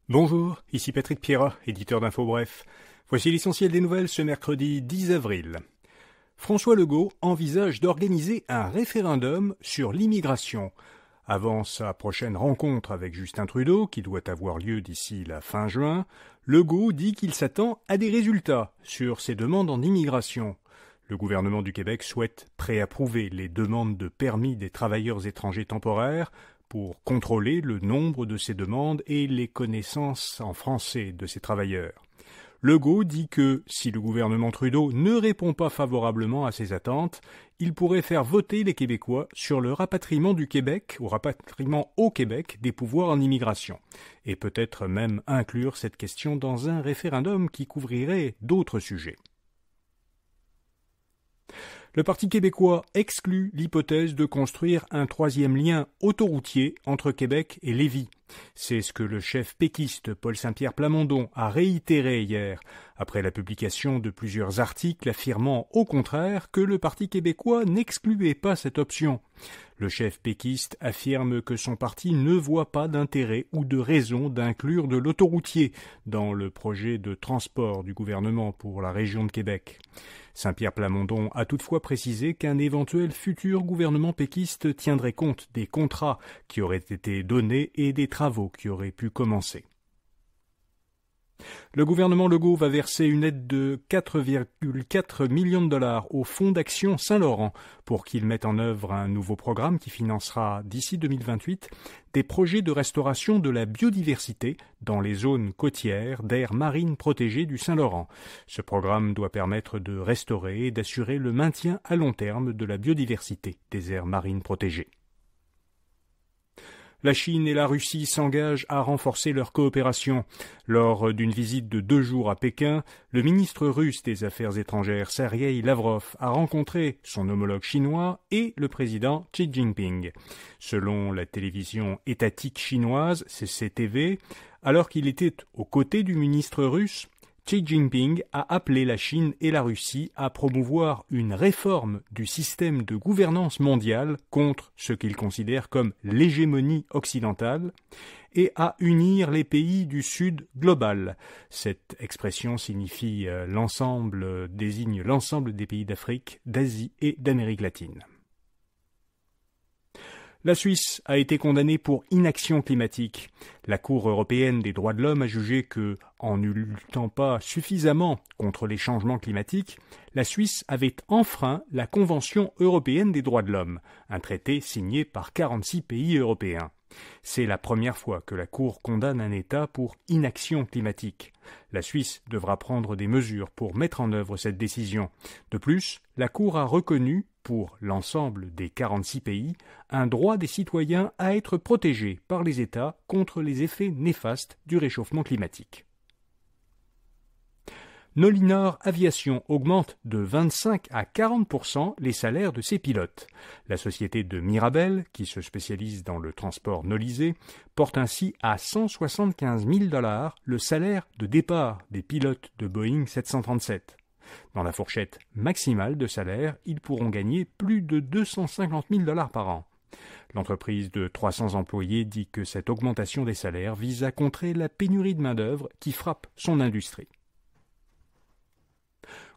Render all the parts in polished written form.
Bonjour, ici Patrick Pierrat, éditeur d'Info Bref. Voici l'essentiel des nouvelles ce mercredi 10 avril. François Legault envisage d'organiser un référendum sur l'immigration. Avant sa prochaine rencontre avec Justin Trudeau, qui doit avoir lieu d'ici la fin juin, Legault dit qu'il s'attend à des résultats sur ses demandes en immigration. Le gouvernement du Québec souhaite préapprouver les demandes de permis des travailleurs étrangers temporaires pour contrôler le nombre de ces demandes et les connaissances en français de ces travailleurs. Legault dit que, si le gouvernement Trudeau ne répond pas favorablement à ces attentes, il pourrait faire voter les Québécois sur le rapatriement du Québec, ou rapatriement au Québec, des pouvoirs en immigration, et peut-être même inclure cette question dans un référendum qui couvrirait d'autres sujets. Le Parti québécois exclut l'hypothèse de construire un troisième lien autoroutier entre Québec et Lévis. C'est ce que le chef péquiste Paul Saint-Pierre Plamondon a réitéré hier, après la publication de plusieurs articles affirmant au contraire que le Parti québécois n'excluait pas cette option. Le chef péquiste affirme que son parti ne voit pas d'intérêt ou de raison d'inclure de l'autoroutier dans le projet de transport du gouvernement pour la région de Québec. Saint-Pierre Plamondon a toutefois précisé qu'un éventuel futur gouvernement péquiste tiendrait compte des contrats qui auraient été donnés et des travaux qui auraient pu commencer. Le gouvernement Legault va verser une aide de 4,4 millions de dollars au Fonds d'Action Saint-Laurent pour qu'il mette en œuvre un nouveau programme qui financera, d'ici 2028, des projets de restauration de la biodiversité dans les zones côtières d'aires marines protégées du Saint-Laurent. Ce programme doit permettre de restaurer et d'assurer le maintien à long terme de la biodiversité des aires marines protégées. La Chine et la Russie s'engagent à renforcer leur coopération. Lors d'une visite de 2 jours à Pékin, le ministre russe des Affaires étrangères Sergueï Lavrov a rencontré son homologue chinois et le président Xi Jinping. Selon la télévision étatique chinoise CCTV, alors qu'il était aux côtés du ministre russe, Xi Jinping a appelé la Chine et la Russie à promouvoir une réforme du système de gouvernance mondiale contre ce qu'il considère comme l'hégémonie occidentale et à unir les pays du Sud global. Cette expression désigne l'ensemble des pays d'Afrique, d'Asie et d'Amérique latine. La Suisse a été condamnée pour inaction climatique. La Cour européenne des droits de l'homme a jugé que, en ne luttant pas suffisamment contre les changements climatiques, la Suisse avait enfreint la Convention européenne des droits de l'homme, un traité signé par 46 pays européens. C'est la première fois que la Cour condamne un État pour inaction climatique. La Suisse devra prendre des mesures pour mettre en œuvre cette décision. De plus, la Cour a reconnu, pour l'ensemble des 46 pays, un droit des citoyens à être protégés par les États contre les effets néfastes du réchauffement climatique. Nolinor Aviation augmente de 25 à 40% les salaires de ses pilotes. La société de Mirabel, qui se spécialise dans le transport nolisé, porte ainsi à 175 000 $ le salaire de départ des pilotes de Boeing 737. Dans la fourchette maximale de salaire, ils pourront gagner plus de 250 000 $ par an. L'entreprise de 300 employés dit que cette augmentation des salaires vise à contrer la pénurie de main-d'œuvre qui frappe son industrie.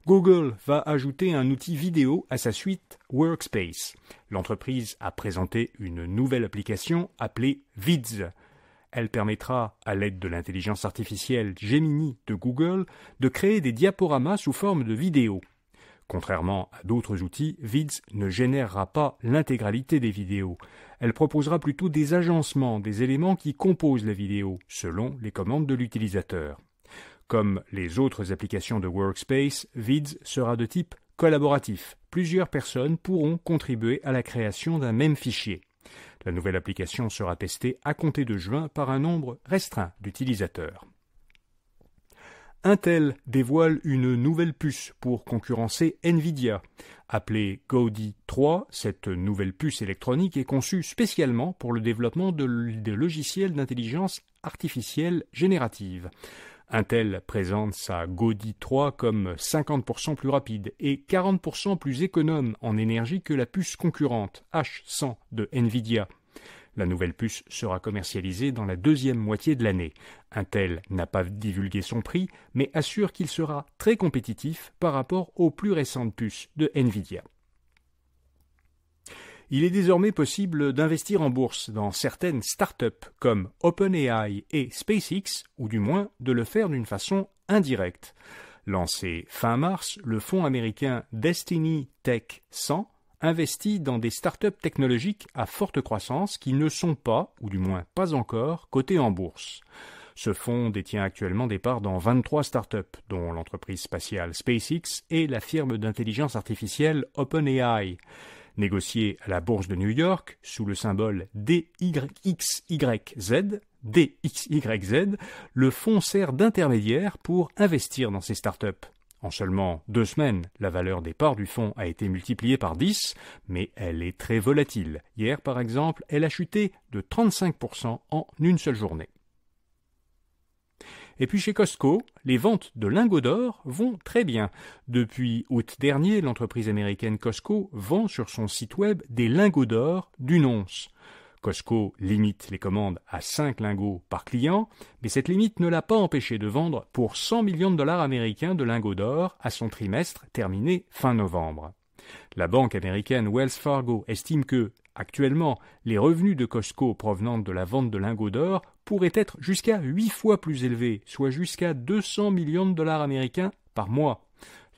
Google va ajouter un outil vidéo à sa suite Workspace. L'entreprise a présenté une nouvelle application appelée Vids. Elle permettra, à l'aide de l'intelligence artificielle Gemini de Google, de créer des diaporamas sous forme de vidéo. Contrairement à d'autres outils, Vids ne générera pas l'intégralité des vidéos. Elle proposera plutôt des agencements des éléments qui composent la vidéo, selon les commandes de l'utilisateur. Comme les autres applications de Workspace, Vids sera de type collaboratif. Plusieurs personnes pourront contribuer à la création d'un même fichier. La nouvelle application sera testée à compter de juin par un nombre restreint d'utilisateurs. Intel dévoile une nouvelle puce pour concurrencer Nvidia. Appelée Gaudi 3, cette nouvelle puce électronique est conçue spécialement pour le développement de logiciels d'intelligence artificielle générative. Intel présente sa Gaudi 3 comme 50% plus rapide et 40% plus économe en énergie que la puce concurrente H100 de Nvidia. La nouvelle puce sera commercialisée dans la deuxième moitié de l'année. Intel n'a pas divulgué son prix, mais assure qu'il sera très compétitif par rapport aux plus récentes puces de Nvidia. Il est désormais possible d'investir en bourse dans certaines startups comme OpenAI et SpaceX, ou du moins de le faire d'une façon indirecte. Lancé fin mars, le fonds américain Destiny Tech 100 investit dans des startups technologiques à forte croissance qui ne sont pas, ou du moins pas encore, cotées en bourse. Ce fonds détient actuellement des parts dans 23 startups, dont l'entreprise spatiale SpaceX et la firme d'intelligence artificielle OpenAI. Négocié à la bourse de New York sous le symbole DXYZ, le fonds sert d'intermédiaire pour investir dans ces startups. En seulement 2 semaines, la valeur des parts du fonds a été multipliée par 10, mais elle est très volatile. Hier, par exemple, elle a chuté de 35% en une seule journée. Et puis chez Costco, les ventes de lingots d'or vont très bien. Depuis août dernier, l'entreprise américaine Costco vend sur son site web des lingots d'or d'une once. Costco limite les commandes à 5 lingots par client, mais cette limite ne l'a pas empêché de vendre pour 100 millions de dollars américains de lingots d'or à son trimestre terminé fin novembre. La banque américaine Wells Fargo estime que, actuellement, les revenus de Costco provenant de la vente de lingots d'or pourraient être jusqu'à 8 fois plus élevés, soit jusqu'à 200 millions de dollars américains par mois.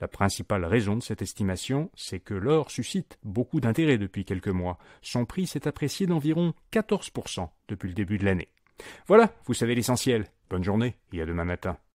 La principale raison de cette estimation, c'est que l'or suscite beaucoup d'intérêt depuis quelques mois. Son prix s'est apprécié d'environ 14% depuis le début de l'année. Voilà, vous savez l'essentiel. Bonne journée et à demain matin.